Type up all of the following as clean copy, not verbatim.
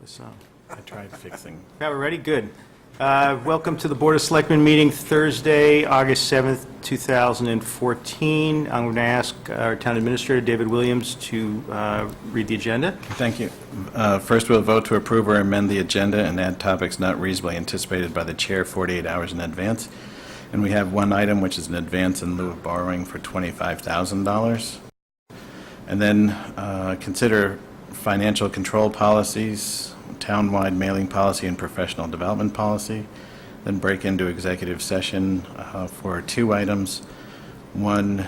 So I tried fixing. Yeah, we're ready? Good. Welcome to the Board of Selectmen meeting Thursday, August 7th, 2014. I'm going to ask our Town Administrator, David Williams, to read the agenda. Thank you. First, we'll vote to approve or amend the agenda and add topics not reasonably anticipated by the chair 48 hours in advance. And we have one item, which is an advance in lieu of borrowing for $25,000. And then consider financial control policies, townwide mailing policy, and professional development policy. Then break into executive session for two items. One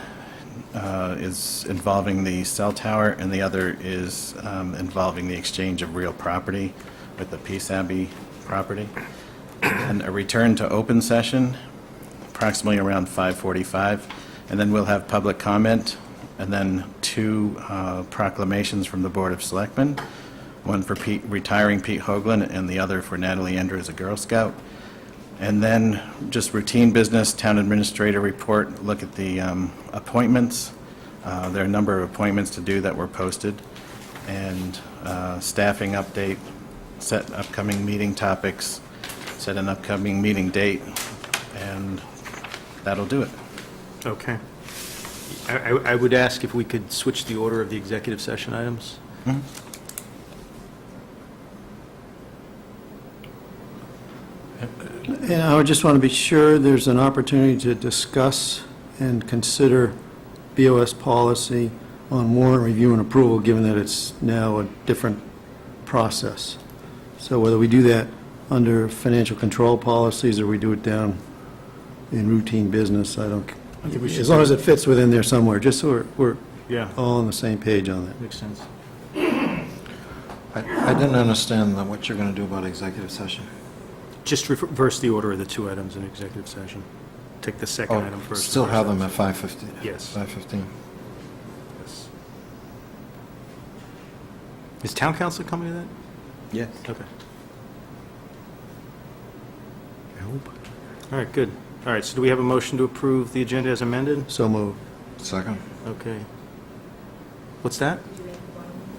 is involving the cell tower, and the other is involving the exchange of real property with the Peace Abbey property. And a return to open session, approximately around 5:45, and then we'll have public comment, and then two proclamations from the Board of Selectmen, one for retiring Pete Hoagland and the other for Natalie Ender as a Girl Scout. And then just routine business, town administrator report, look at the appointments. There are a number of appointments to do that were posted, and staffing update, set upcoming meeting topics, set an upcoming meeting date, and that'll do it. Okay. I would ask if we could switch the order of the executive session items. Mm-hmm. And I just want to be sure there's an opportunity to discuss and consider BOS policy on warrant review and approval, given that it's now a different process. So whether we do that under financial control policies or we do it down in routine business, I think we should, as long as it fits within there somewhere, just so we're Yeah. all on the same page on that. Makes sense. I didn't understand what you're going to do about executive session. Just reverse the order of the two items in executive session. Take the second item first. Still have them at 5:15? Yes. 5:15. Yes. Is town council coming to that? Yes. Okay. I hope. All right, good. All right, so do we have a motion to approve the agenda as amended? So moved. Second? Okay. What's that?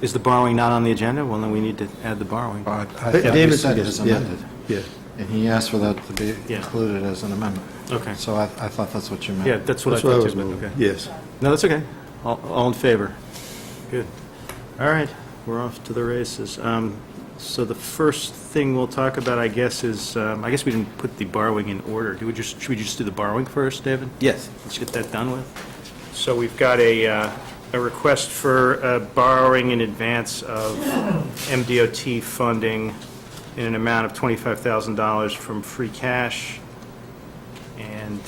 Is the borrowing not on the agenda? Well, then we need to add the borrowing. I thought David you said yes, it's yeah. amended. Yeah. And he asked for that to be Yeah. included as an amendment. Okay. So I thought that's what you meant. Yeah, that's what I That's what I thought was too, but moving. okay. Yes. No, that's okay. All in favor? Good. All right, we're off to the races. So the first thing we'll talk about, I guess, is, I guess we didn't put the borrowing in order. Should we just do the borrowing first, David? Yes. Let's get that done with. So we've got a request for borrowing in advance of MDOT funding in an amount of $25,000 from free cash. And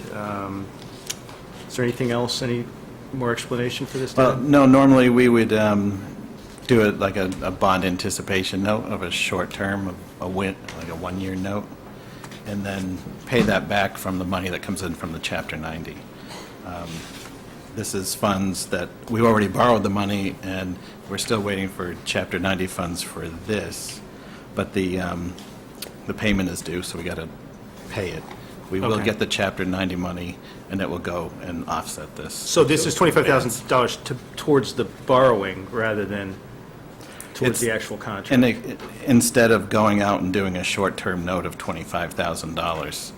is there anything else, any more explanation for this? Well, David? no, normally we would do it like a bond anticipation note of a short term, like a one-year note, and then pay that back from the money that comes in from the Chapter 90. This is funds that we've already borrowed the money, and we're still waiting for Chapter 90 funds for this, but the payment is due, so we got to pay it. We will Okay. get the Chapter 90 money, and it will go and offset this. So this is $25,000 towards the borrowing rather than towards the actual contract? And instead of going out and doing a short-term note of $25,000,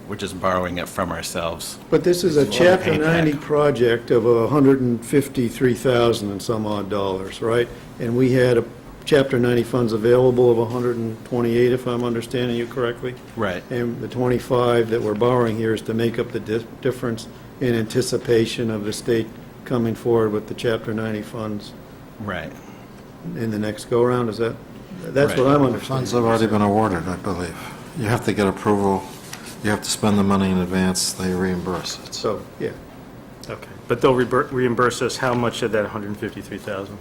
we're just borrowing it from ourselves. But this is a Chapter paid back. 90 project of $153,000 and some odd dollars, right? And we had a Chapter 90 funds available of 128, if I'm understanding you correctly? Right. And the 25 that we're borrowing here is to make up the difference in anticipation of the state coming forward with the Chapter 90 funds Right. in the next go-around, is that? That's what Right. I'm The understanding. funds have already been awarded, I believe. You have to get approval. You have to spend the money in advance. They reimburse it. So, yeah. Okay, but they'll reimburse us how much of that 153,000?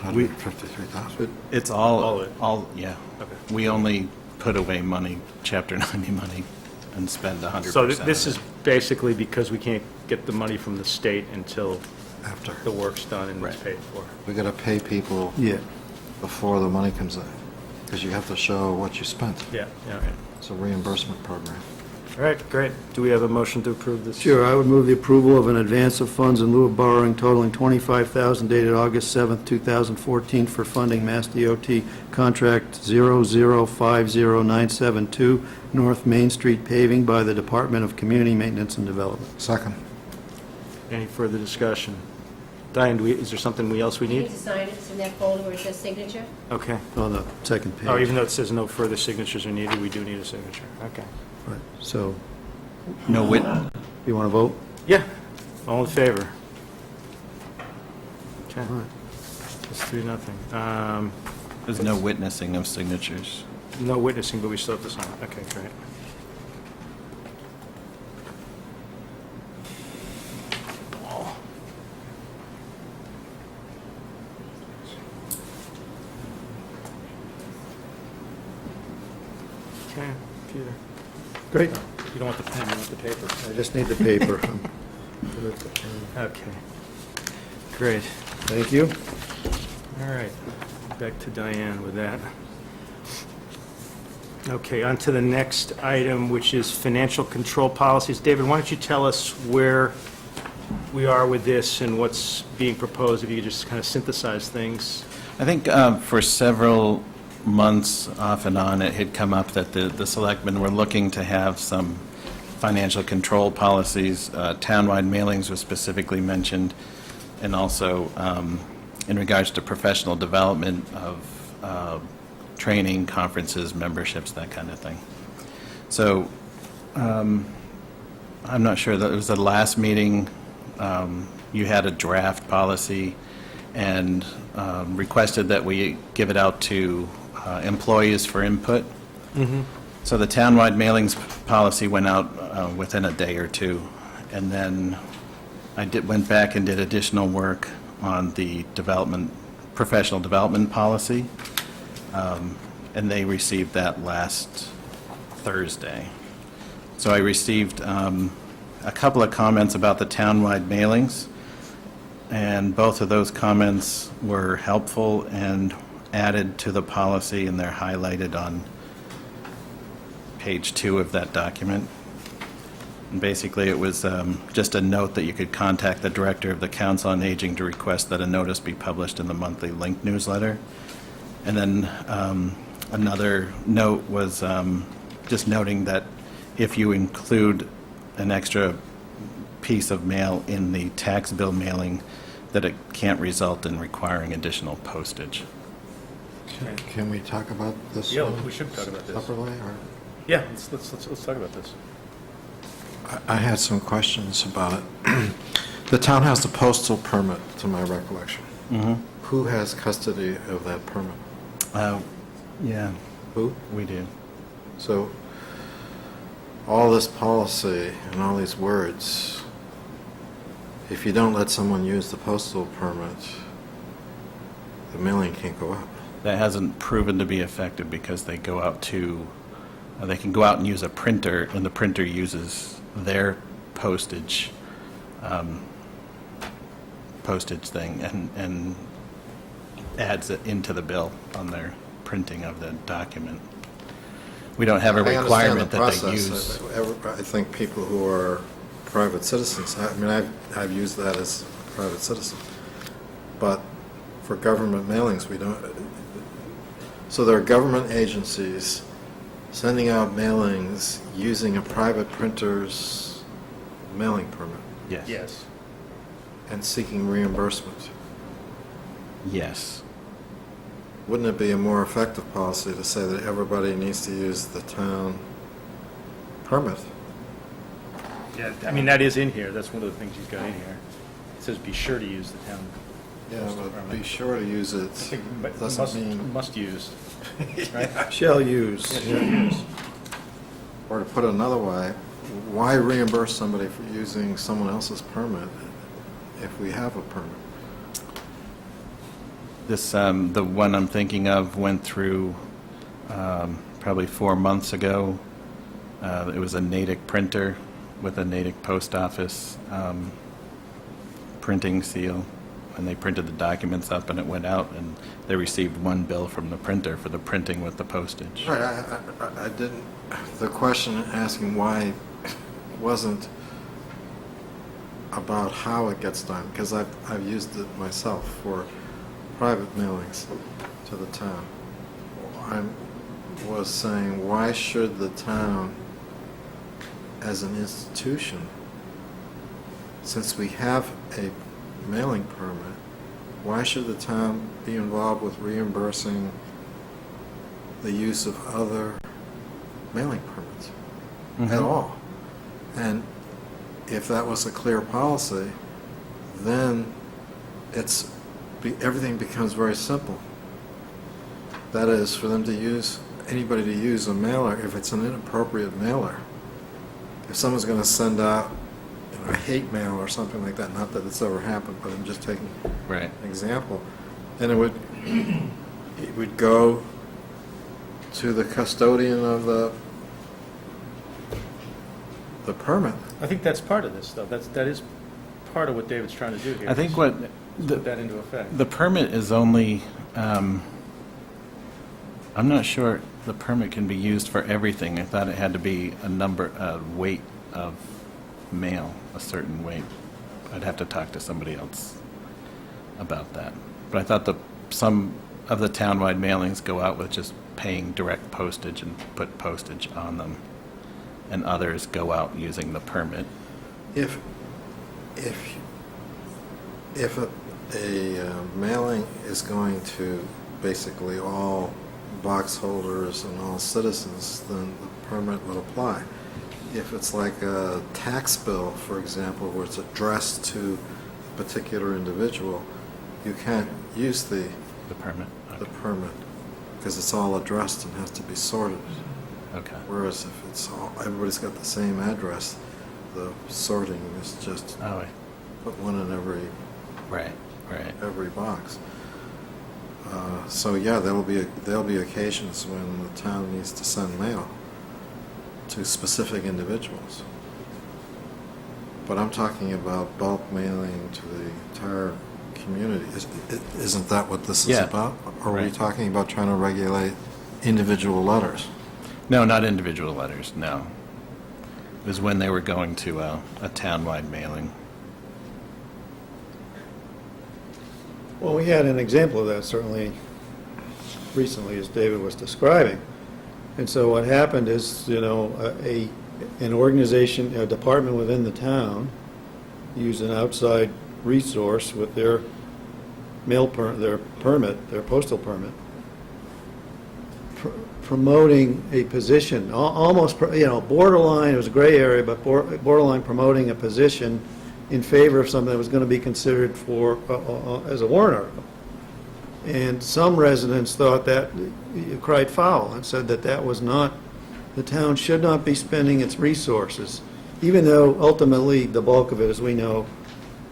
153,000. It's All of it? yeah. Okay. We only put away money, Chapter 90 money, and spend 100%. So this is basically because we can't get the money from the state until After. the work's done and it's Right. paid for. We got to pay people Yeah. before the money comes in, because you have to show what you spent. Yeah, yeah. It's a reimbursement program. All right, great. Do we have a motion to approve this? Sure, I would move the approval of an advance of funds in lieu of borrowing totaling $25,000 dated August 7th, 2014 for funding Mass DOT Contract 0050972, North Main Street paving by the Department of Community Maintenance and Development. Second. Any further discussion? Diane, is there something else we You need need? to sign it, it's in that folder where it says signature. Okay. On the second page. Oh, even though it says no further signatures are needed, we do need a signature. Okay. Right, so, No wit, you want to vote? Yeah, all in favor? Okay, All right. it's 3-0. there's no witnessing of signatures. No witnessing, but we still have to sign it. Okay, great. Okay, Peter. Great. You don't want the pen, you want the paper. I just need the paper. Okay. Great. Thank you. All right, back to Diane with that. Okay, on to the next item, which is financial control policies. David, why don't you tell us where we are with this and what's being proposed, if you could just kind of synthesize things. I think for several months, off and on, it had come up that the selectmen were looking to have some financial control policies. Townwide mailings was specifically mentioned, and also in regards to professional development of training, conferences, memberships, that kind of thing. So I'm not sure, that it was the last meeting, you had a draft policy and requested that we give it out to employees for input. So the townwide mailings policy went out within a day or two, and then I went back and did additional work on the professional development policy, and they received that last Thursday. So I received a couple of comments about the townwide mailings, and both of those comments were helpful and added to the policy, and they're highlighted on page 2 of that document. And basically, it was just a note that you could contact the Director of the Council on Aging to request that a notice be published in the monthly Link newsletter. And then another note was just noting that if you include an extra piece of mail in the tax bill mailing, that it can't result in requiring additional postage. Can we talk about this Yeah, one we should talk about this. separately, or? Yeah, let's talk about this. I had some questions about it. The town has the postal permit, to my recollection. Who has custody of that permit? Yeah, Who? we do. So, all this policy and all these words, if you don't let someone use the postal permit, the mailing can't go up. That hasn't proven to be effective because they go out to, they can go out and use a printer, and the printer uses their postage thing and adds it into the bill on their printing of the document. We don't have a I requirement that understand they the use. process. I think people who are private citizens, I mean, I've used that as a private citizen. But for government mailings, we don't. So there are government agencies sending out mailings using a private printer's mailing permit Yes. Yes. and seeking reimbursement. Yes. Wouldn't it be a more effective policy to say that everybody needs to use the town permit? Yeah, I mean, that is in here. That's one of the things you've got in here. It says be sure to use the town. Yeah, Postal but permit. be sure to use it. I think but Doesn't mean, must use, right? Shall use. or to put it another way, why reimburse somebody for using someone else's permit if we have a permit? This, the one I'm thinking of went through probably 4 months ago. It was a Natick printer with a Natick post office printing seal, and they printed the documents up, and it went out, and they received one bill from the printer for the printing with the postage. Right, I didn't, the question asking why wasn't about how it gets done, because I've used it myself for private mailings to the town. I was saying, why should the town, as an institution, since we have a mailing permit, why should the town be involved with reimbursing the use of other mailing permits at all? And if that was a clear policy, then everything becomes very simple. That is, for them to use, anybody to use a mailer, if it's an inappropriate mailer. If someone's going to send out a hate mail or something like that, not that it's ever happened, but I'm just taking Right. an example, then it would go to the custodian of the permit. I think that's part of this, though. That is part of what David's trying to do here. I think is what put that into effect. the permit is only, I'm not sure the permit can be used for everything. I thought it had to be a weight of mail, a certain weight. I'd have to talk to somebody else about that. But I thought some of the townwide mailings go out with just paying direct postage and put postage on them, and others go out using the permit. If a mailing is going to basically all box holders and all citizens, then the permit would apply. If it's like a tax bill, for example, where it's addressed to a particular individual, you can't use the permit? permit, because it's all addressed and has to be sorted. Okay. Whereas if everybody's got the same address, the sorting is just Oh, put one in right. every box. So yeah, there'll be occasions when the town needs to send mail to specific individuals. But I'm talking about bulk mailing to the entire community. Isn't that what this is Yeah. about? Or are we Right. talking about trying to regulate individual letters? No, not individual letters, no. It was when they were going to a townwide mailing. Well, we had an example of that certainly recently, as David was describing. And so what happened is, an organization, a department within the town used an outside resource with their their permit, their postal permit, promoting a position, almost, borderline, it was a gray area, but borderline promoting a position in favor of something that was going to be considered for, as a warrant article. And some residents thought that, cried foul, and said that was not, the town should not be spending its resources, even though ultimately the bulk of it, as we know,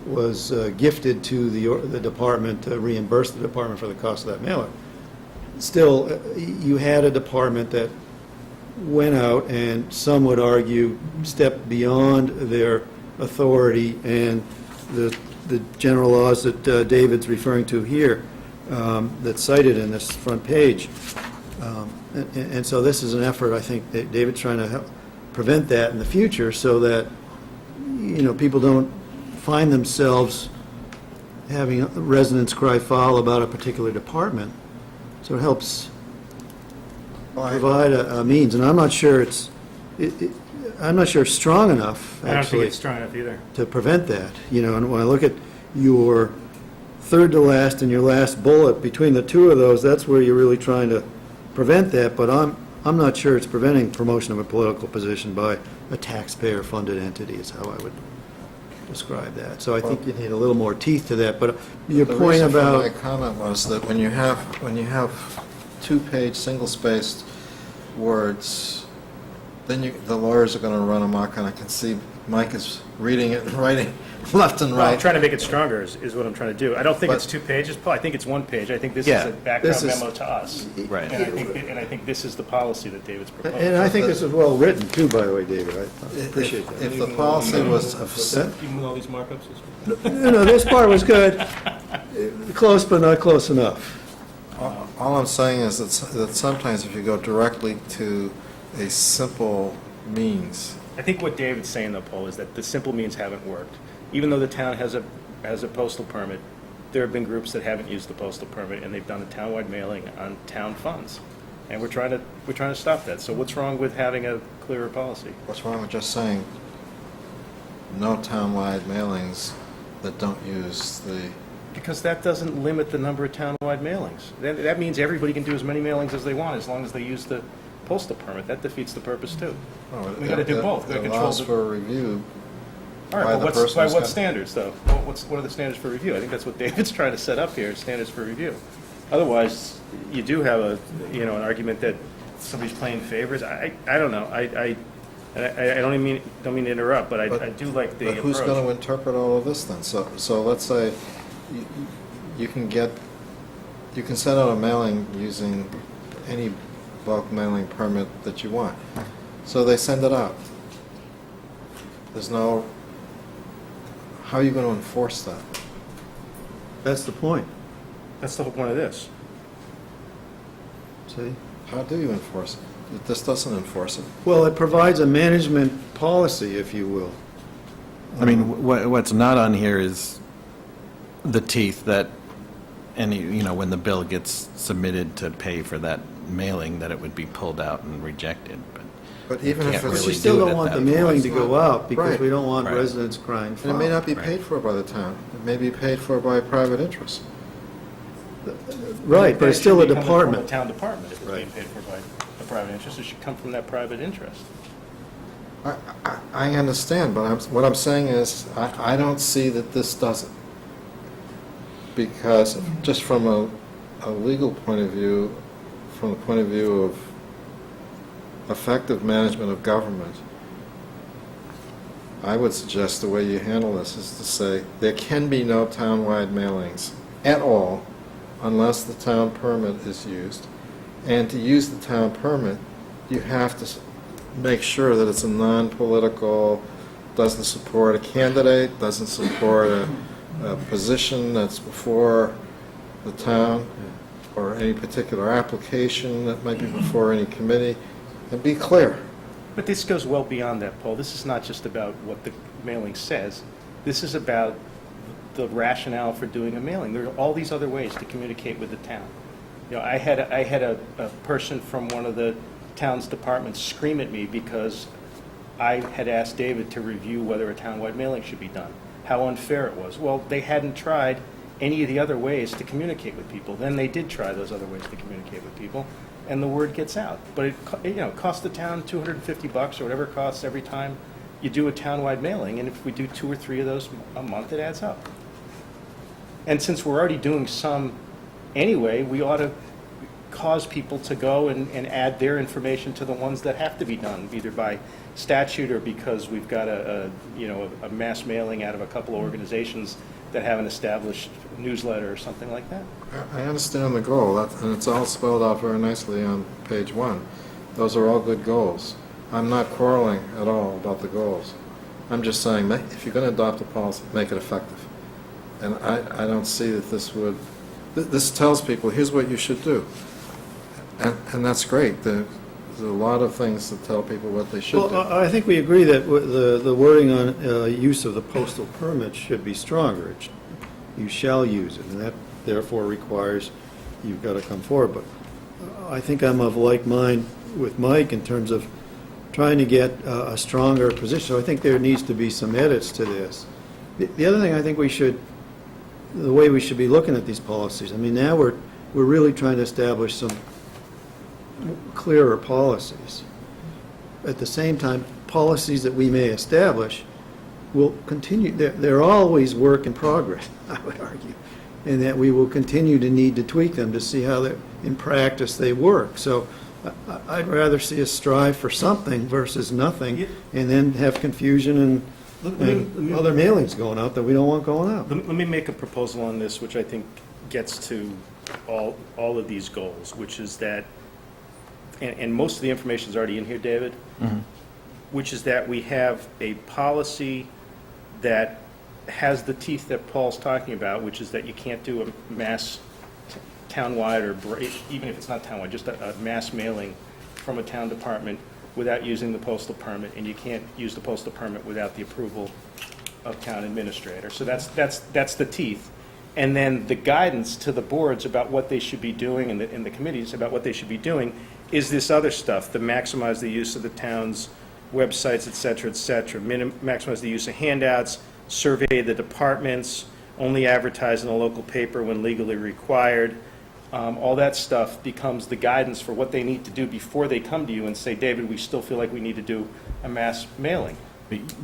was gifted to the department to reimburse the department for the cost of that mailer. Still, you had a department that went out and, some would argue, stepped beyond their authority and the general laws that David's referring to here, that's cited in this front page. And so this is an effort, I think, that David's trying to help prevent that in the future, so that, people don't find themselves having residents cry foul about a particular department. So it helps provide a means, and I'm not sure it's strong enough, I don't think actually, it's strong enough either. to prevent that. And when I look at your third to last and your last bullet, between the two of those, that's where you're really trying to prevent that, but I'm not sure it's preventing promotion of a political position by a taxpayer-funded entity, is how I would describe that. So I think you need a little more teeth to that, but your The point reason for about... my comment was that when you have two-page, single-spaced words, then the lawyers are going to run amok, and I can see Mike is reading it and writing left and Well, I'm right. trying to make it stronger is what I'm trying to do. I don't think But- it's 2 pages, Paul. I think it's 1 page. I think this Yeah. is a background This is- memo to us. Right. And I think this is the policy that David's proposed. And I think this is well written, too, by the way, David. I appreciate that. If the policy was Even with all these markups? No, this part was good. Close, but not close enough. all I'm saying is that sometimes if you go directly to a simple means, I think what David's saying, though, Paul, is that the simple means haven't worked. Even though the town has a postal permit, there have been groups that haven't used the postal permit, and they've done a townwide mailing on town funds. And we're trying to stop that. So what's wrong with having a clearer policy? What's wrong with just saying no townwide mailings that don't use the, Because that doesn't limit the number of townwide mailings. That means everybody can do as many mailings as they want, as long as they use the postal permit. That defeats the purpose, too. oh, We gotta do both. We It gotta control allows the- for review. All right, By but the what's, person by who's what got- standards, though? What are the standards for review? I think that's what David's trying to set up here, standards for review. Otherwise, you do have an argument that somebody's playing favors. I don't know. I don't even mean to interrupt, but I do like the But approach. who's going to interpret all of this then? So let's say you can send out a mailing using any bulk mailing permit that you want. So they send it out. There's no, how are you going to enforce that? That's the point, That's the whole point of this. see? How do you enforce it? This doesn't enforce it. Well, it provides a management policy, if you will. I mean, what's not on here is the teeth that when the bill gets submitted to pay for that mailing, that it would be pulled out and rejected, but But even if can't it's, But really we still do it don't at want the that mailing point. to go out, because Right. we don't want Right. residents crying and it foul. may not be Right. paid for by the town. It may be paid for by private interest. Right, but it's still a That should be coming from department. a town department, if it's being Right. paid for by a private interest. It should come from that private interest. I understand, but what I'm saying is, I don't see that this does it. Because just from a legal point of view, from the point of view of effective management of government, I would suggest the way you handle this is to say, there can be no townwide mailings at all unless the town permit is used. And to use the town permit, you have to make sure that it's a non-political, doesn't support a candidate, doesn't support a position that's before the town, or any particular application that might be before any committee, and be clear. But this goes well beyond that, Paul. This is not just about what the mailing says. This is about the rationale for doing a mailing. There are all these other ways to communicate with the town. I had a person from one of the town's departments scream at me because I had asked David to review whether a townwide mailing should be done, how unfair it was. Well, they hadn't tried any of the other ways to communicate with people. Then they did try those other ways to communicate with people, and the word gets out. But it costs the town $250 or whatever it costs every time you do a townwide mailing, and if we do 2 or 3 of those a month, it adds up. And since we're already doing some anyway, we ought to cause people to go and add their information to the ones that have to be done, either by statute or because we've got a mass mailing out of a couple of organizations that have an established newsletter or something like that. I understand the goal, and it's all spelled out very nicely on page 1. Those are all good goals. I'm not quarreling at all about the goals. I'm just saying, if you're going to adopt a policy, make it effective. And I don't see that this would, this tells people, here's what you should do. And that's great. There's a lot of things that tell people what they should do. Well, I think we agree that the wording on use of the postal permit should be stronger. You shall use it, and that therefore requires you've got to come forward. But I think I'm of like mind with Mike in terms of trying to get a stronger position. So I think there needs to be some edits to this. The other thing I think the way we should be looking at these policies, I mean, now we're really trying to establish some clearer policies. At the same time, policies that we may establish will continue, they're always work in progress, I would argue, and that we will continue to need to tweak them to see how in practice they work. So I'd rather see us strive for something versus nothing, and then have confusion and other mailings going out that we don't want going out. Let me make a proposal on this, which I think gets to all of these goals, which is that, and most of the information is already in here, David, which is that we have a policy that has the teeth that Paul's talking about, which is that you can't do a mass townwide, or even if it's not townwide, just a mass mailing from a town department without using the postal permit, and you can't use the postal permit without the approval of town administrator. So that's the teeth. And then the guidance to the boards about what they should be doing, and the committees about what they should be doing, is this other stuff, to maximize the use of the town's websites, et cetera, maximize the use of handouts, survey the departments, only advertise in the local paper when legally required. All that stuff becomes the guidance for what they need to do before they come to you and say, David, we still feel like we need to do a mass mailing.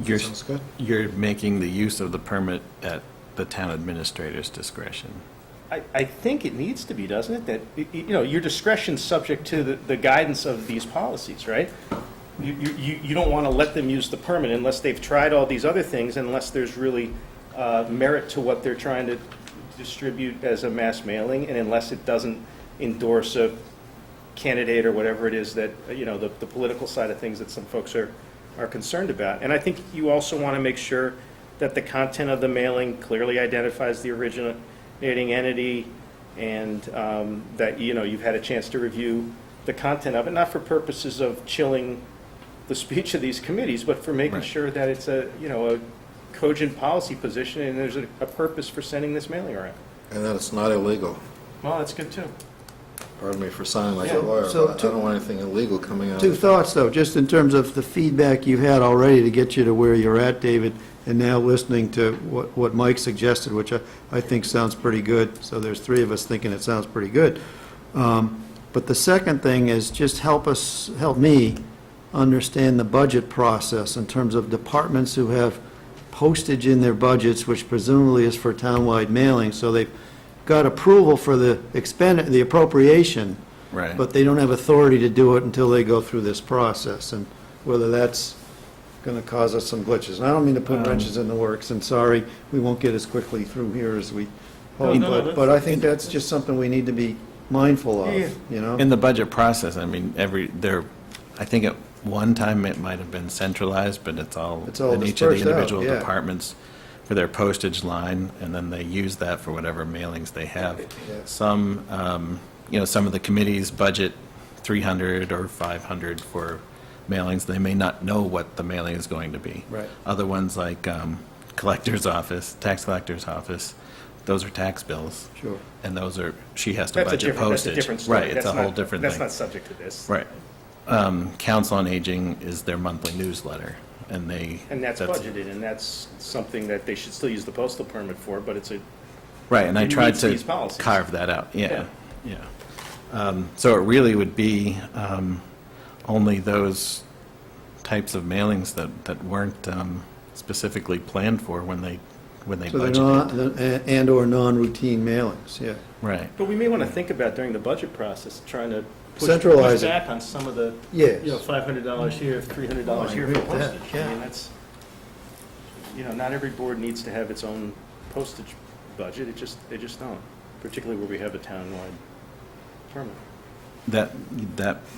You're, Sounds good. you're making the use of the permit at the town administrator's discretion. I think it needs to be, doesn't it? That, your discretion's subject to the guidance of these policies, right? You don't want to let them use the permit unless they've tried all these other things, unless there's really merit to what they're trying to distribute as a mass mailing, and unless it doesn't endorse a candidate or whatever it is that, the political side of things that some folks are concerned about. And I think you also want to make sure that the content of the mailing clearly identifies the originating entity, and that, you've had a chance to review the content of it, not for purposes of chilling the speech of these committees, but for making Right. sure that it's a cogent policy position, and there's a purpose for sending this mailing around. And that it's not illegal. Well, that's good, too. Pardon me for sounding like Yeah, a lawyer, so but I don't want anything illegal coming out. Two thoughts, though, just in terms of the feedback you had already to get you to where you're at, David, and now listening to what Mike suggested, which I think sounds pretty good. So there's three of us thinking it sounds pretty good. But the second thing is just help me understand the budget process in terms of departments who have postage in their budgets, which presumably is for townwide mailing. So they've got approval for the appropriation, Right. but they don't have authority to do it until they go through this process, and whether that's going to cause us some glitches. And I don't mean to put wrenches in the works, and sorry, we won't get as quickly through here as we hope, no, but I think that's just something we need to be mindful of, Yeah. you know? In the budget process, I mean, I think at one time it might have been centralized, but it's all It's all in each of the dispersed out, individual yeah. departments for their postage line, and then they use that for whatever mailings they have. Yeah. Some, some of the committees budget 300 or 500 for mailings. They may not know what the mailing is going to be. Right. Other ones like collector's office, tax collector's office, those are tax bills. Sure. And those are, she has to That's a budget different, postage. that's a different story. Right, it's That's a whole not- different thing. That's not subject to this. Right. Council on Aging is their monthly newsletter, and they... And that's budgeted, and that's something that they should still use the postal permit for, but it's a, Right, and I it tried meets to these policies. carve that out, yeah. So it really would be only those types of mailings that weren't specifically planned for when they So they're not, budgeted. and/or non-routine mailings, yeah. Right. but we may want to think about during the budget process, trying to push Centralize it. back on some of the, Yes. $500 here, $300 here agree for with that, postage. yeah. I mean, that's, not every board needs to have its own postage budget, they just don't, particularly where we have a townwide permit.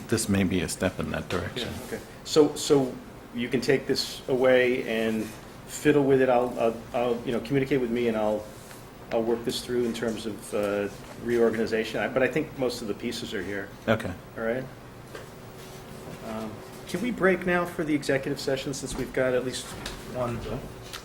This may be a step in that Yeah, direction. okay. So you can take this away and fiddle with it. I'll communicate with me, and I'll work this through in terms of reorganization. But I think most of the pieces are here. Okay. All right. Can we break now for the executive session, since we've got at least one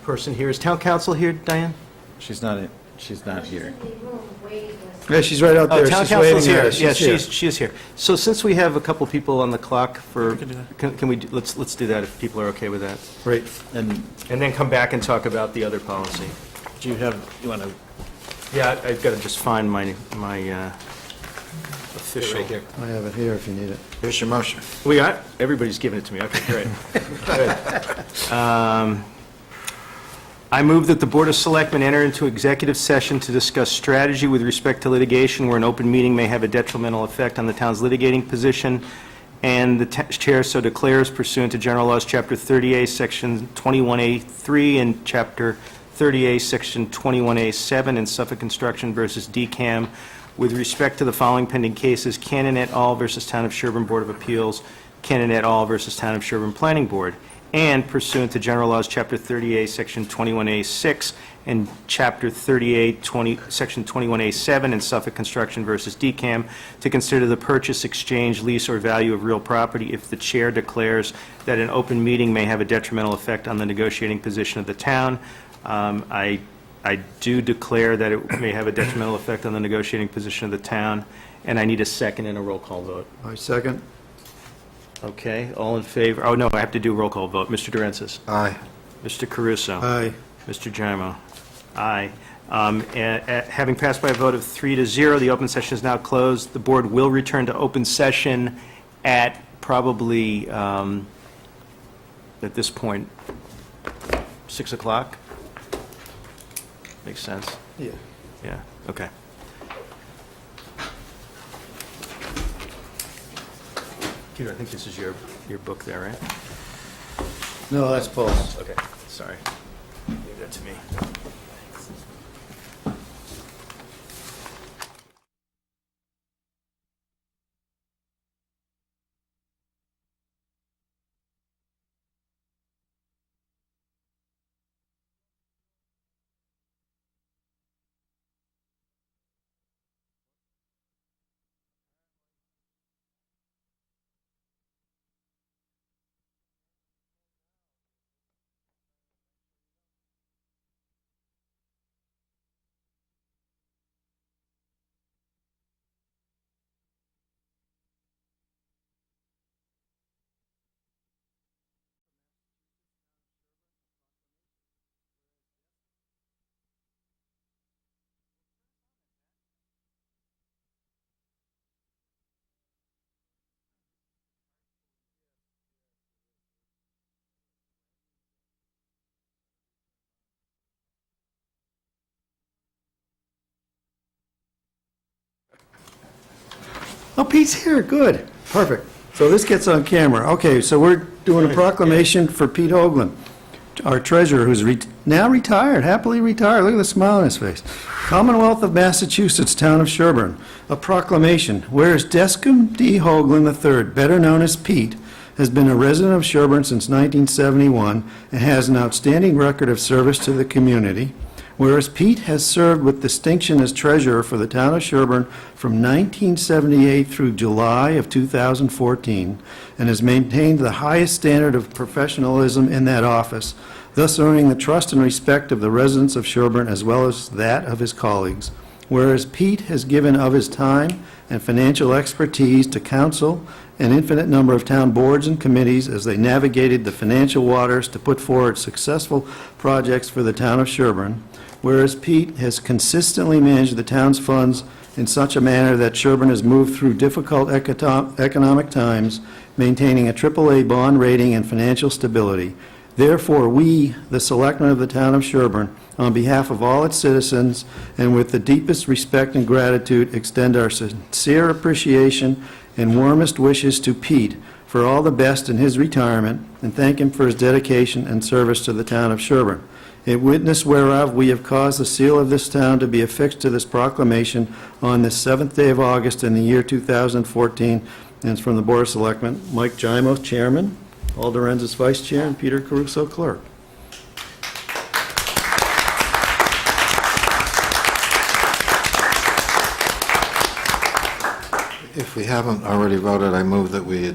person here? Is town council here, Diane? She's not here. She's in the room waiting for us. Yeah, she's right out Oh, there. town She's council's waving at here. us. Yes, here. she is here. So since we have a couple people on the clock for, can we, let's do that if people are okay with that. Great. And And then come back and talk about the other policy. do you want to... Yeah, I've got to just find my official. Right here. I have it here if you need it. Here's your motion. We got, everybody's giving it to me, okay, great. Good. I move that the Board of Selectmen enter into executive session to discuss strategy with respect to litigation where an open meeting may have a detrimental effect on the town's litigating position, and the chair so declares pursuant to General Laws, Chapter 30A, Section 21A3, and Chapter 30A, Section 21A7, and Suffolk Construction versus DCAM, with respect to the following pending cases: Cannon et al. Versus Town of Sherborn Board of Appeals, Cannon et al. Versus Town of Sherborn Planning Board. and pursuant to General Laws, Chapter 38, Section 21A6, and Chapter 38, Section 21A7, and Suffolk Construction versus DCAM, to consider the purchase, exchange, lease, or value of real property if the chair declares that an open meeting may have a detrimental effect on the negotiating position of the town. I do declare that it may have a detrimental effect on the negotiating position of the town, and I need a second and a roll call vote. I second. Okay, all in favor? Oh, no, I have to do a roll call vote. Mr. Durensis? Aye. Mr. Caruso? Aye. Mr. Gymo? Aye. Having passed by a vote of 3-0, the open session is now closed. The board will return to open session at probably, at this point, 6 o'clock? Makes sense? Yeah. Yeah, okay. Peter, I think this is your book there, right? No, that's Paul's. Okay, sorry. Leave that to me. Oh, Pete's here, good, perfect. So this gets on camera. Okay, so we're doing a proclamation for Pete Hoagland, our treasurer, who's now retired, happily retired. Look at the smile on his face. Commonwealth of Massachusetts, Town of Sherborn. A proclamation. Whereas Descom D. Hoagland III, better known as Pete, has been a resident of Sherborn since 1971 and has an outstanding record of service to the community. Whereas Pete has served with distinction as treasurer for the town of Sherborn from 1978 through July of 2014, and has maintained the highest standard of professionalism in that office, thus earning the trust and respect of the residents of Sherborn as well as that of his colleagues. Whereas Pete has given of his time and financial expertise to council an infinite number of town boards and committees as they navigated the financial waters to put forward successful projects for the town of Sherborn. Whereas Pete has consistently managed the town's funds in such a manner that Sherborn has moved through difficult economic times, maintaining a AAA bond rating and financial stability. Therefore, we, the Selectmen of the town of Sherborn, on behalf of all its citizens, and with the deepest respect and gratitude, extend our sincere appreciation and warmest wishes to Pete for all the best in his retirement, and thank him for his dedication and service to the town of Sherborn. In witness whereof, we have caused the seal of this town to be affixed to this proclamation on the 7th day of August in the year 2014, and it's from the Board of Selectmen. Mike Gymo, Chairman, Paul Durensis, Vice Chair, and Peter Caruso, Clerk. If we haven't already voted, I move that we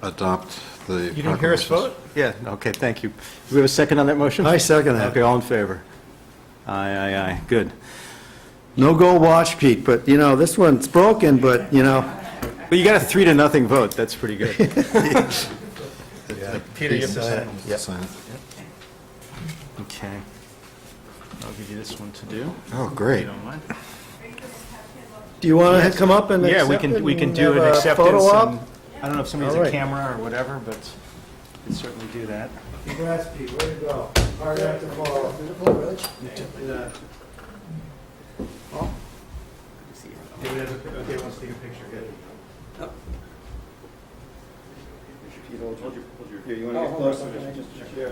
adopt the You didn't hear us proclamations. vote? Yeah, okay, thank you. Do we have a second on that motion? I second that. Okay, all in favor? Aye, aye, aye, good. No gold watch, Pete, but, you know, this one's broken, but, you know, Well, you got a 3-0 vote, that's pretty good. Peter, you have to sign it. Sign it. Okay. I'll give you this one to do, Oh, if great. you don't mind. do you want to come up and Yeah, accept it we can and do have an a acceptance. photo op? and- I don't know if somebody has All a right. camera or whatever, but we can certainly do that. Congrats, Pete, way to go. Hard act to follow. David has a, okay, wants to take a picture, good. Here, you want to get closer? Yeah.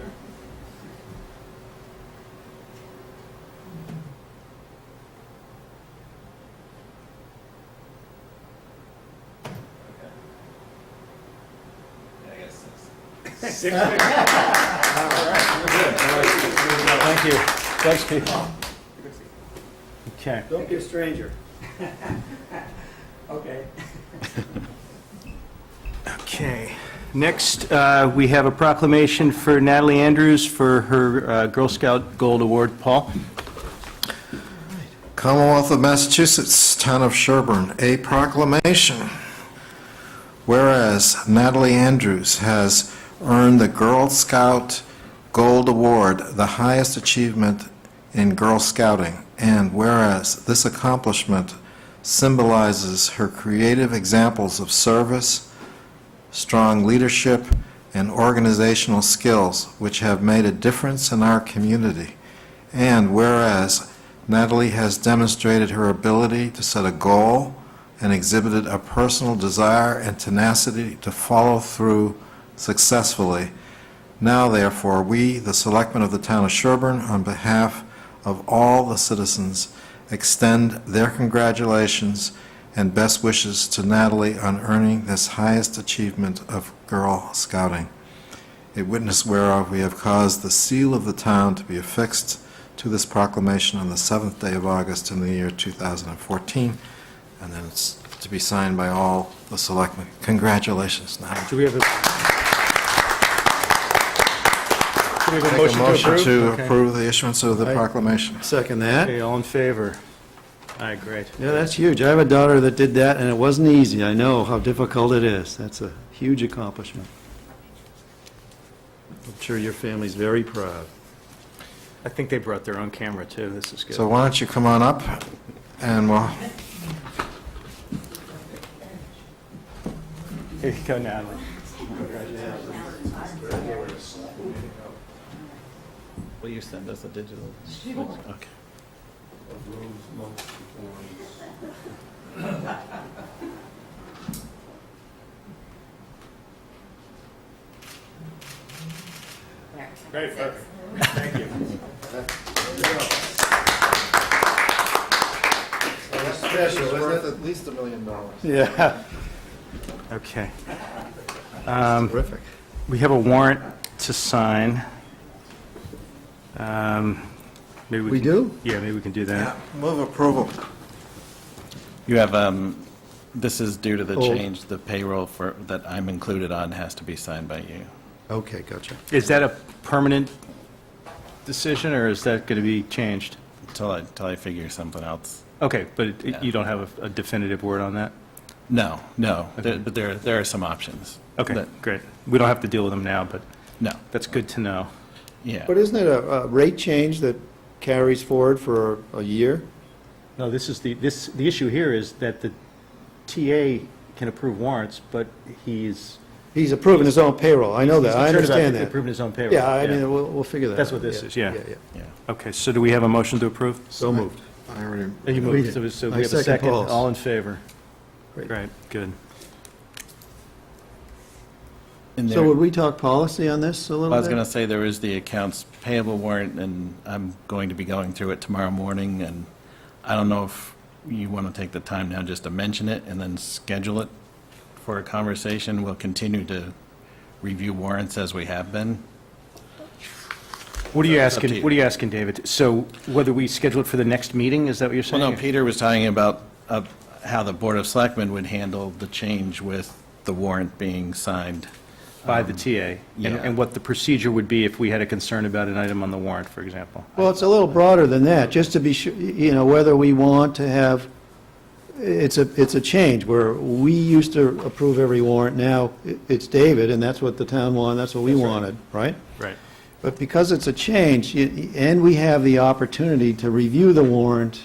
Thank you. Thanks, Pete. Okay. Don't be a stranger. Okay. Next, we have a proclamation for Natalie Andrews for her Girl Scout Gold Award. Paul? Commonwealth of Massachusetts, Town of Sherborn, a proclamation. Whereas Natalie Andrews has earned the Girl Scout Gold Award, the highest achievement in Girl Scouting, and whereas this accomplishment symbolizes her creative examples of service, strong leadership, and organizational skills which have made a difference in our community, and whereas Natalie has demonstrated her ability to set a goal and exhibited a personal desire and tenacity to follow through successfully. Now, therefore, we, the Selectmen of the Town of Sherborn, on behalf of all the citizens, extend their congratulations and best wishes to Natalie on earning this highest achievement of Girl Scouting. A witness whereof we have caused the seal of the town to be affixed to this proclamation on the 7th day of August in the year 2014, and then it's to be signed by all the selectmen. Congratulations, Natalie. Do we have a... Do we have a Make a motion to approve? to Okay. approve the issuance of the Aye. proclamation. Second that. Okay, all in favor? Aye, great. Yeah, that's huge. I have a daughter that did that, and it wasn't easy. I know how difficult it is. That's a huge accomplishment. I'm sure your family's very proud. I think they brought their own camera, too. This is good. So why don't you come on up, and we'll... Here you go, Natalie. Will you send us a digital? Okay. Great, perfect. Thank you. It's worth at least $1 million. Yeah. Okay. Terrific. We have a warrant to sign. Maybe We can- do? Yeah, maybe we can do that. Move approval. You have, this is due to the Oh. change, the payroll for, that I'm included on has to be signed by you. Okay, gotcha. Is that a permanent decision, or is that going to be changed? Until I figure something else. Okay, but Yeah. you don't have a definitive word on that? No, Okay. but there are some options. Okay, That- great. We don't have to deal with them now, but No, that's good to know. yeah. But isn't it a rate change that carries forward for a year? No, this is the issue here is that the TA can approve warrants, but he's... He's approving his own payroll. I know that. I concerned about understand that. approving his own payroll. Yeah, I mean, we'll figure that out. That's what this is, yeah. Yeah. Okay, so do we have a motion to approve? So moved. I already... You moved, so I we have a second second. Paul's. All in favor? Great. Great, good. And So there- would we talk policy on this a little bit? I was going to say, there is the accounts payable warrant, and I'm going to be going through it tomorrow morning, and I don't know if you want to take the time now just to mention it and then schedule it for a conversation. We'll continue to review warrants as we have been. What are you It's up to asking, you. what are you asking, David? So whether we schedule it for the next meeting, is that what you're saying? Well, no, Peter was talking about how the Board of Selectmen would handle the change with the warrant being signed. By the TA? yeah. And what the procedure would be if we had a concern about an item on the warrant, for example? Well, it's a little broader than that, just to be sure, whether we want to have, it's a change, where we used to approve every warrant, now it's David, and that's what the town wanted, that's what we wanted, right? Right. But because it's a change, and we have the opportunity to review the warrant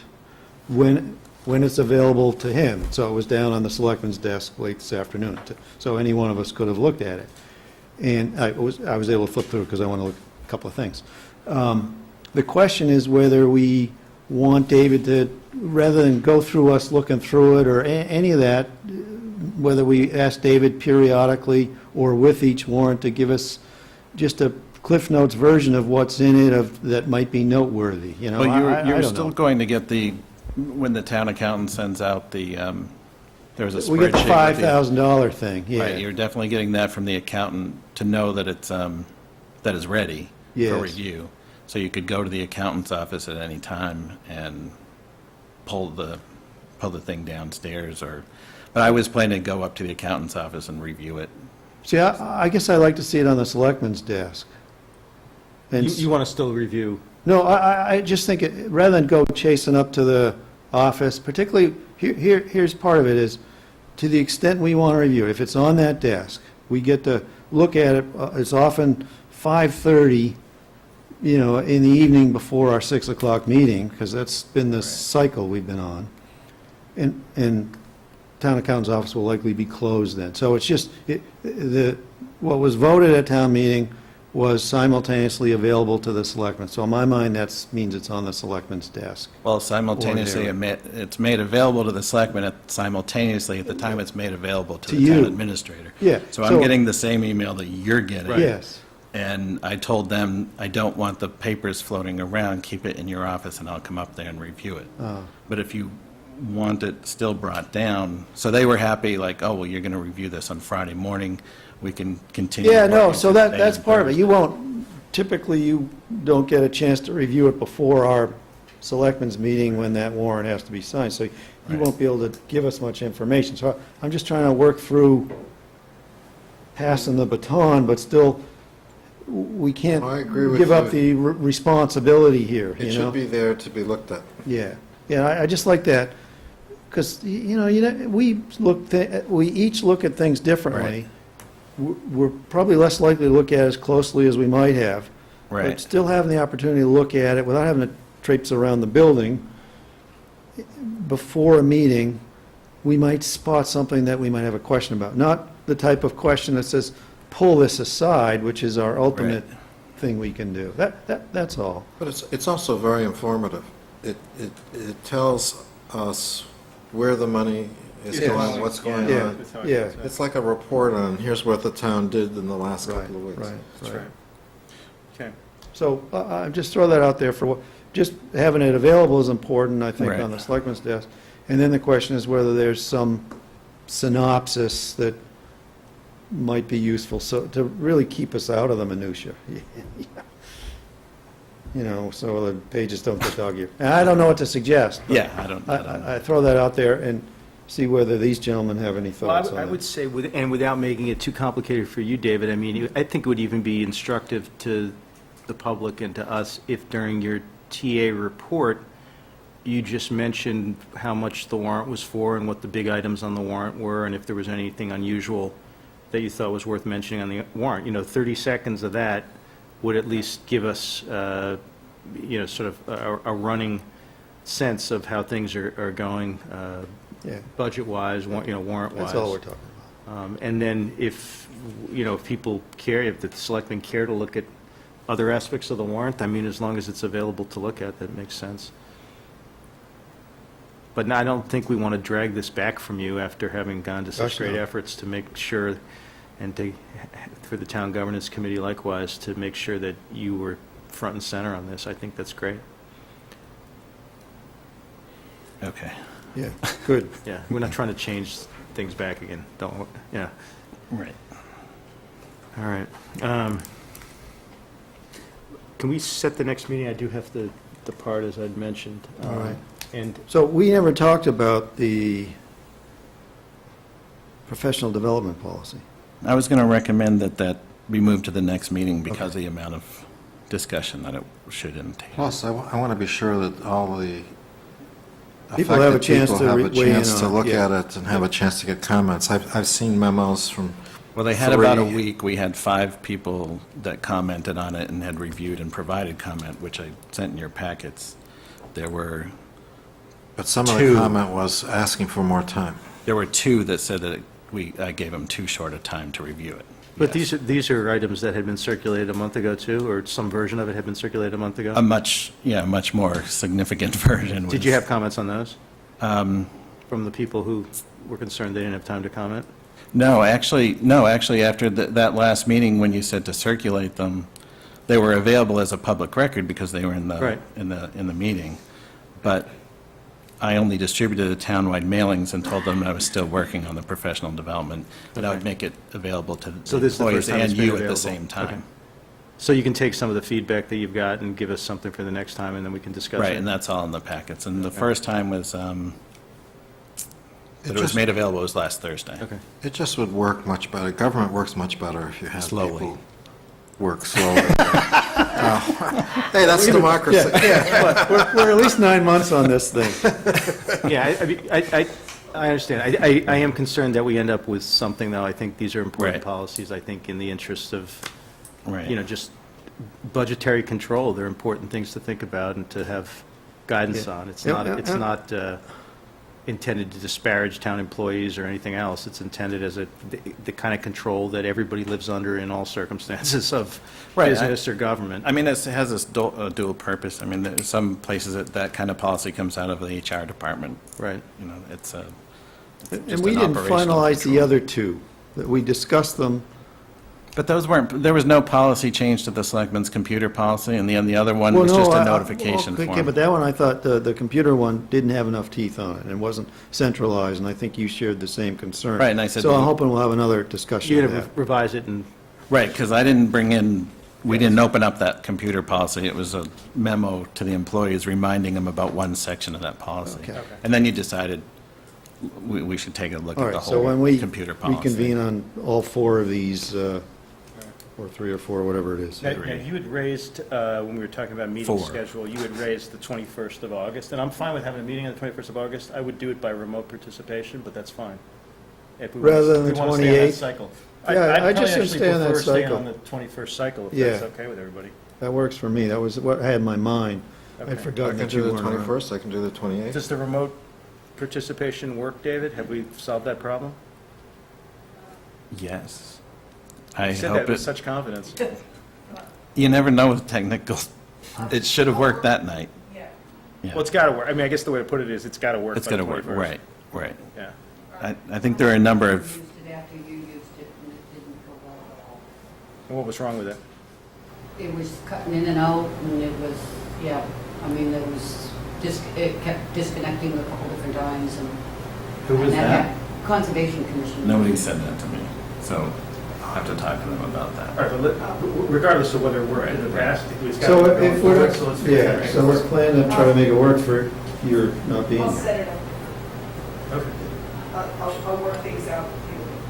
when it's available to him, so it was down on the selectman's desk late this afternoon, so any one of us could have looked at it. And I was able to flip through it because I want to look at a couple of things. The question is whether we want David to, rather than go through us looking through it or any of that, whether we ask David periodically or with each warrant to give us just a Cliff Notes version of what's in it that might be noteworthy, Well, I you're don't still know. going to get when the town accountant sends out the There was a We get the spreadsheet with the- $5,000 thing, yeah. Right, you're definitely getting that from the accountant to know that it's, that is ready for Yes. review. So you could go to the accountant's office at any time and pull the thing downstairs, but I was planning to go up to the accountant's office and review it. See, I guess I like to see it on the selectman's desk. And You want to still review? No, I just think, rather than go chasing up to the office, particularly, here's part of it is, to the extent we want to review it, if it's on that desk, we get to look at it, it's often 5:30, in the evening before our 6 o'clock meeting, because that's been the cycle we've been on. And town accountant's office will likely be closed then. So it's just, what was voted at town meeting was simultaneously available to the selectmen. So in my mind, that means it's on the selectman's desk. Well, simultaneously, it's made available to the selectmen simultaneously at the time it's made available to To the town you. administrator. Yeah, So I'm so- getting the same email that you're getting. Yes. And I told them, I don't want the papers floating around, keep it in your office, and I'll come up there and review it. Oh. But if you want it still brought down, so they were happy, like, oh, well, you're going to review this on Friday morning, we can continue. Yeah, no, working so today that's and part of it. Thursday. You won't, typically, you don't get a chance to review it before our selectmen's meeting when that warrant has to be signed, so you Right. won't be able to give us much information. So I'm just trying to work through passing the baton, but still, we can't I agree with give up you. the responsibility here, It you know? should be there to be looked at. Yeah, yeah, I just like that, because, we each look at things differently. We're probably less likely to look at it as closely as we might have. But Right. still having the opportunity to look at it without having to traipse around the building, before a meeting, we might spot something that we might have a question about. Not the type of question that says, pull this aside, which is our ultimate thing we can do. That's all. But it's also very informative. It tells us where the money is Yes. going, what's going Yeah, on. yeah. It's like a report on, here's what the town did in the last Right, couple of weeks. right, That's right. right. Okay. So just throw that out there for, just having it available is important, I think, Right. on the selectmen's desk. And then the question is whether there's some synopsis that might be useful, so to really keep us out of the minutia. So the pages don't get dog-eared. And I don't know what to suggest. but Yeah, I don't know. I throw that out there and see whether these gentlemen have any Well, thoughts on I it. would say, and without making it too complicated for you, David, I mean, I think it would even be instructive to the public and to us if during your TA report, you just mentioned how much the warrant was for and what the big items on the warrant were, and if there was anything unusual that you thought was worth mentioning on the warrant. 30 seconds of that would at least give us, sort of a running sense of how things are going, Yeah, budget-wise, warrant-wise. that's all we're talking about. And then if people care, if the selectmen care to look at other aspects of the warrant, I mean, as long as it's available to look at, that makes sense. But I don't think we want to drag this back from you after having gone to such Gosh, great no. efforts to make sure, and for the town governance committee likewise, to make sure that you were front and center on this. I think that's great. Okay, Yeah, good. Yeah, we're not trying to change things back again, yeah. right. All right. Can we set the next meeting? I do have to depart, as I'd mentioned. All right. And So we never talked about the professional development policy. I was going to recommend that be moved to the next meeting because of the amount of discussion that it should entail. Plus, I want to be sure that all the People have a affected chance people to have a weigh in chance to on it, look yeah. at it and have a chance to get comments. I've seen memos from Well, they had about a 3. week. We had 5 people that commented on it and had reviewed and provided comment, which I sent in your packets. There were But some of the 2. comment was asking for more time. 2 that said that I gave them too short a time to review it. But Yes. these are items that had been circulated a month ago, too, or some version of it had been circulated a month ago? A much more significant version. Did was- you have comments on those? From the people who were concerned they didn't have time to comment? No, actually, after that last meeting, when you said to circulate them, they were available as a public record because they were in the, Right. in the meeting. But I only distributed the townwide mailings and told them I was still working on the professional development, but I would make it available to So the this is the employees first time it's and been you at the available. same Okay. time. So you can take some of the feedback that you've got and give us something for the next time, and then we can discuss it. Right, and that's all in the packets. And the first time was, that it was just- made available was last Thursday. Okay. It just would work much better. Government works much better if you have Slowly. people work slowly. Hey, that's democracy. We're at least 9 months on this thing. Yeah, I mean, I understand. I am concerned that we end up with something, though. I think these are important Right. policies, I think, in the interest of, Right. just budgetary control. They're important things to think about and to have guidance Yeah. on. It's Yeah, not, yeah, it's yeah. not intended to disparage town employees or anything else. It's intended as the kind of control that everybody lives under in all circumstances of Right, business or government. I mean, it has this dual purpose. I mean, there's some places that kind of policy comes out of the HR department. Right. You know, it's a, And just we an didn't operational finalize the control. other two, that we discussed them. But those weren't, there was no policy change to the selectmen's computer policy, and the other one Well, was no, just I- a notification okay, form. but that one, I thought the computer one didn't have enough teeth on it, and it wasn't centralized, and I think you shared the same concern. Right, and I said- So I'm hoping we'll have another discussion You're of going to that. revise it and Right, because I didn't bring in, we didn't open up that computer policy. It was a memo to the employees reminding them about one section of that policy. Okay. Okay. And then you decided we should take a look All at the right, so when whole we computer policy. reconvene on all four of these, or 3 or 4, whatever it is. Now, you had raised, when we were talking about meeting 4. schedule, you had raised the 21st of August, and I'm fine with having a meeting on the 21st of August. I would do it by remote participation, but that's fine. If we want- Rather than if we the want to stay on that 28th? cycle. Yeah, I I'd just probably stay on that actually prefer staying cycle. on the 21st cycle, if Yeah. that's okay with everybody. That works for me, that was what I had in my mind. Okay. I'd I forgotten can that you do the weren't around. 21st, I can do the 28th. Does the remote participation work, David? Have we solved that problem? Yes. I You said that hope with it, such confidence. you never know with technical, it should have worked that night. Yeah. Yeah. Well, it's got to work. I mean, I guess the way to put it is, it's got to work It's by the going to work, 21st. right, right. Yeah. I think there are a number I of, used it after you used it, and it didn't go well at all. And what was wrong with it? It was cutting in and out, and it was, yeah, I mean, it was, it kept disconnecting a couple different times, and. Who was and that? had Conservation Commission. nobody said that to me, so I'll have to talk to them about that. All right, but regardless of whether it worked in the past, it's got to So go if forward, we're, so let's figure yeah, that so out. let's plan to try to make it work for your not being I'll here. set it up. Okay. I'll work things out.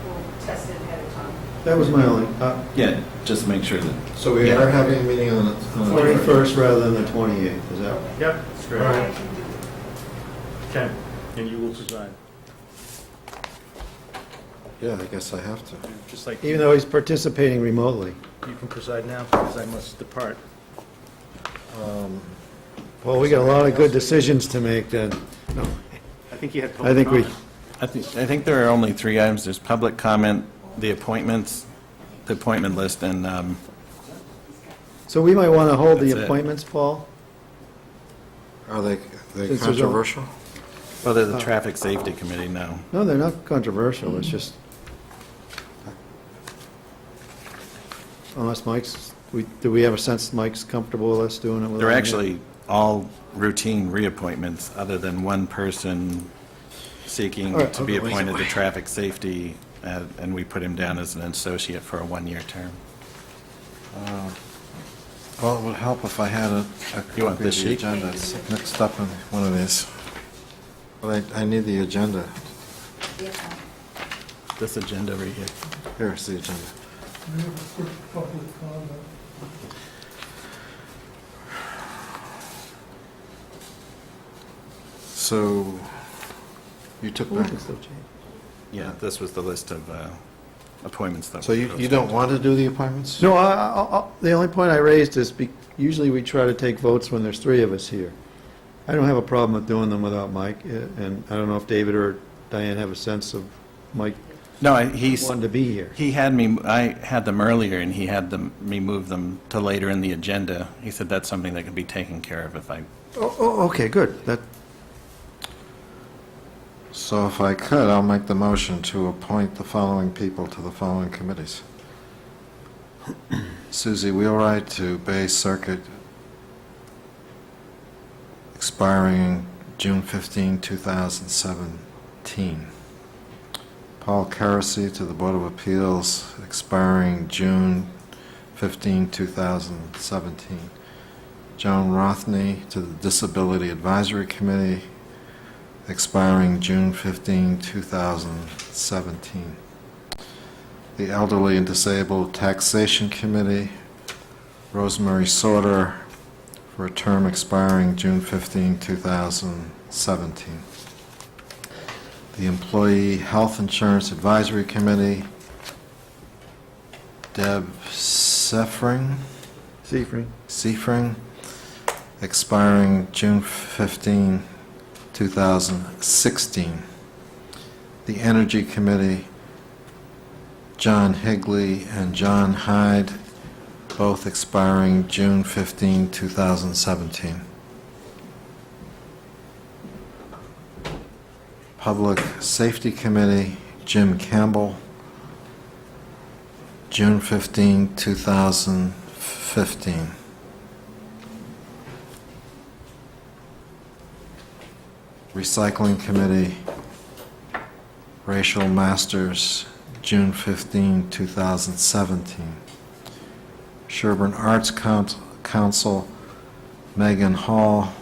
We'll test it ahead of time. That was my only, Yeah, just make sure that, So we are having a meeting on the 21st rather than the 28th, is that? Yep, that's great. I can do it. Okay, and you will preside, Yeah, I guess I have to. just like Even though he's participating remotely. you can preside now, because I must depart. Well, we got a lot of good decisions to make then. No, I think you had I public think we, comment. I think there are only 3 items. There's public comment, the appointments, the appointment list, and, so we might want to hold the That's it. appointments, Paul? Are they Since there's a- controversial? well, there's the Traffic Safety Committee now. No, they're not controversial, it's just, unless Mike's, do we have a sense Mike's comfortable with us doing it without They're him? actually all routine reappointments, other than one person seeking All right, to be okay. appointed to traffic safety, and we put him down as an associate for a 1-year term. Well, it would help if I had a You want copy of this the sheet? agenda. It's mixed up in one of these. But I need the agenda. Yeah. This agenda right here. Here's the agenda. So, you took We back, can still change. Yeah, this was the list of appointments that. so you don't want to do the appointments? No, the only point I raised is, usually we try to take votes when there's 3 of us here. I don't have a problem with doing them without Mike, and I don't know if David or Diane have a sense of Mike No, he's, wanting to be here. he had me, I had them earlier, and he had me move them to later in the agenda. He said that's something that can be taken care of if I, Oh, okay, good. That, So if I could, I'll make the motion to appoint the following people to the following committees. Susie Wheelwright to Bay Circuit, expiring June 15, 2017. Paul Carasy to the Board of Appeals, expiring June 15, 2017. Joan Rothney to the Disability Advisory Committee, expiring June 15, 2017. The Elderly and Disabled Taxation Committee, Rosemary Sauter, for a term expiring June 15, 2017. The Employee Health Insurance Advisory Committee, Deb Seifring, expiring June 15, 2016. The Energy Committee, John Higley and John Hyde, both expiring June 15, 2017. Public Safety Committee, Jim Campbell, June 15, 2015. Recycling Committee, Rachel Masters, June 15, 2017. Sherborn Arts Council, Megan Hall,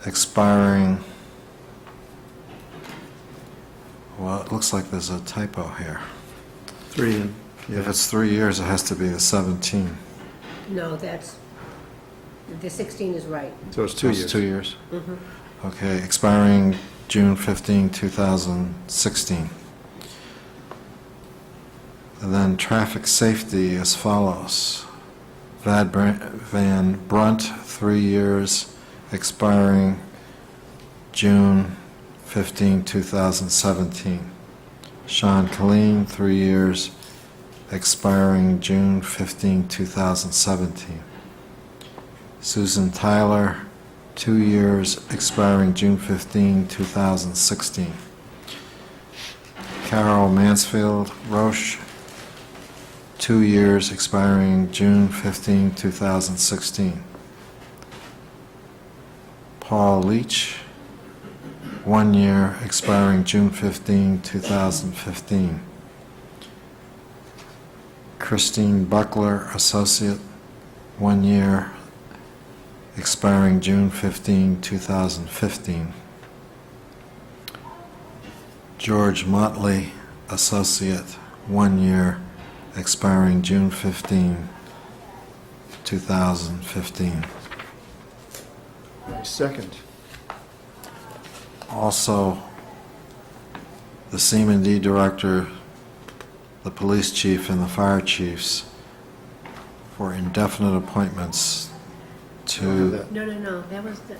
expiring, well, it looks like there's a typo here. 3. If it's 3 years, it has to be the 17. No, that's, the 16 is right. So it's 2 It's years. 2 years? Mhm. Okay, expiring June 15, 2016. And then traffic safety as follows. Van Brunt, 3 years, expiring June 15, 2017. Sean Colleen, 3 years, expiring June 15, 2017. Susan Tyler, 2 years, expiring June 15, 2016. Carol Mansfield Roche, 2 years, expiring June 15, 2016. Paul Leach, 1 year, expiring June 15, 2015. Christine Buckler, Associate, 1 year, expiring June 15, 2015. George Motley, Associate, 1 year, expiring June 15, 2015. Second. Also, the CMD Director, the Police Chief, and the Fire Chiefs for indefinite appointments to... No, that was the,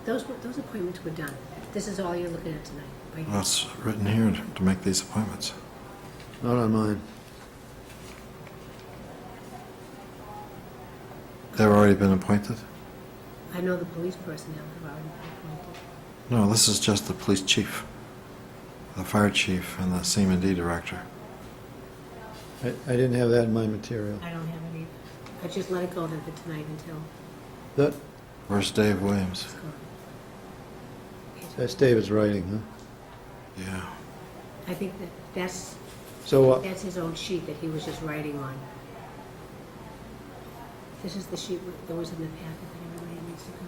those appointments were done. This is all you're looking at tonight, right here. Well, it's written here to make these appointments. Not on mine. They've already been appointed? I know the police personnel have already been appointed. No, this is just the Police Chief, the Fire Chief, and the CMD Director. I didn't have that in my material. I don't have any, I just let it go to the tonight until That, Where's Dave Williams? it's gone. that's David's writing, huh? Yeah. I think that's So, That's his own sheet that he was just writing on. This is the sheet that was in the packet that everybody needs to come.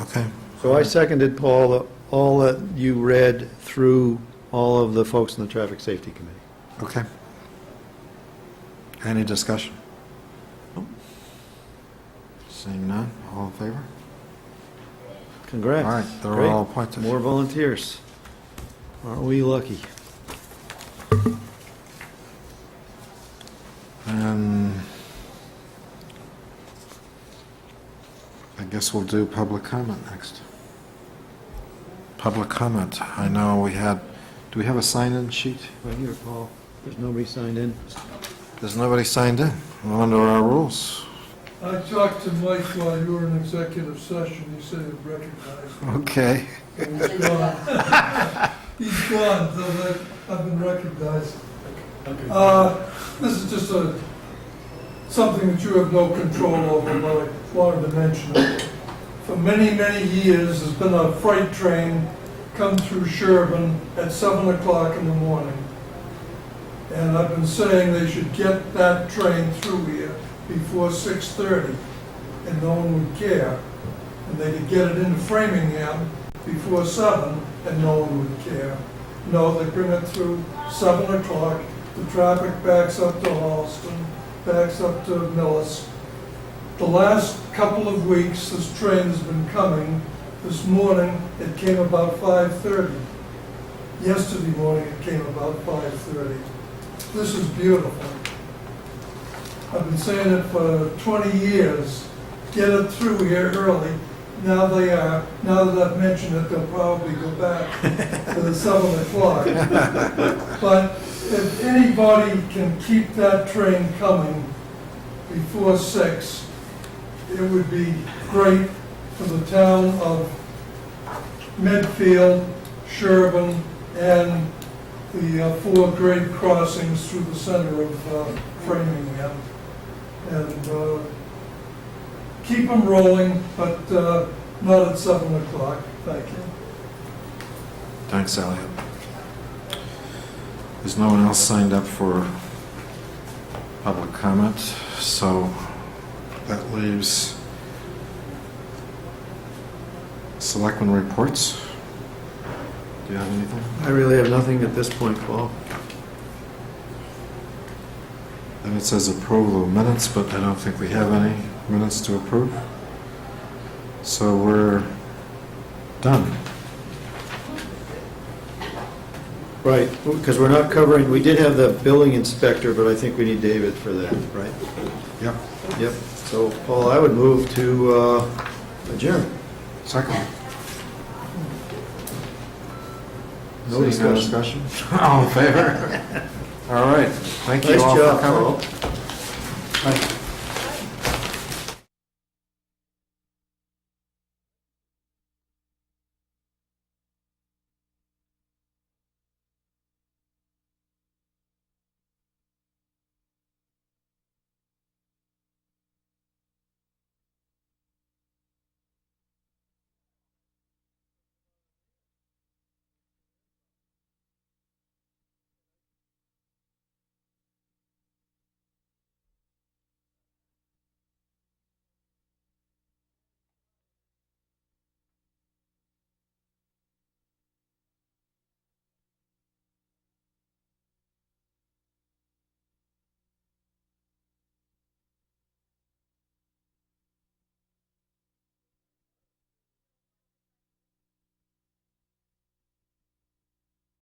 Okay. so I seconded, Paul, all that you read through all of the folks in the Traffic Safety Committee. Okay. Any discussion? Seeing none, all in favor? Congrats. All right, they're Great. all appointed. More volunteers. Aren't we lucky? And I guess we'll do public comment next. Public comment, I know we had, do we have a sign-in sheet? Right here, Paul. There's nobody signed in. There's nobody signed in. We're under our rules. I talked to Mike while you were in executive session, he said he'd recognize me. Okay. He's gone. He's gone, so that I've been recognized. This is just something that you have no control over, but I wanted to mention it for many, many years, there's been a freight train come through Sherborn at 7 o'clock in the morning. And I've been saying they should get that train through here before 6:30, and no one would care. And they could get it into Framingham before 7, and no one would care. No, they bring it through 7 o'clock, the traffic backs up to Halston, backs up to Millis. The last couple of weeks, this train has been coming. This morning, it came about 5:30. Yesterday morning, it came about 5:30. This is beautiful. I've been saying it for 20 years. Get it through here early. Now they are. Now that I've mentioned it, they'll probably go back to the 7 o'clock. But if anybody can keep that train coming before 6, it would be great for the town of Medfield, Sherborn, and the 4 grade crossings through the center of Framingham. And keep them rolling, but not at 7 o'clock. Thank you. Thanks, Elliot. There's no one else signed up for public comment, so that leaves Selectmen reports. Do you have anything? I really have nothing at this point, Paul. And it says approval of minutes, but I don't think we have any minutes to approve. So we're done. Right, because we're not covering, we did have the building inspector, but I think we need David for that, right? Yep. Yep. So, Paul, I would move to adjourn. Second. No discussion? All in favor? All right. Thank you Nice all job, for coming. Paul.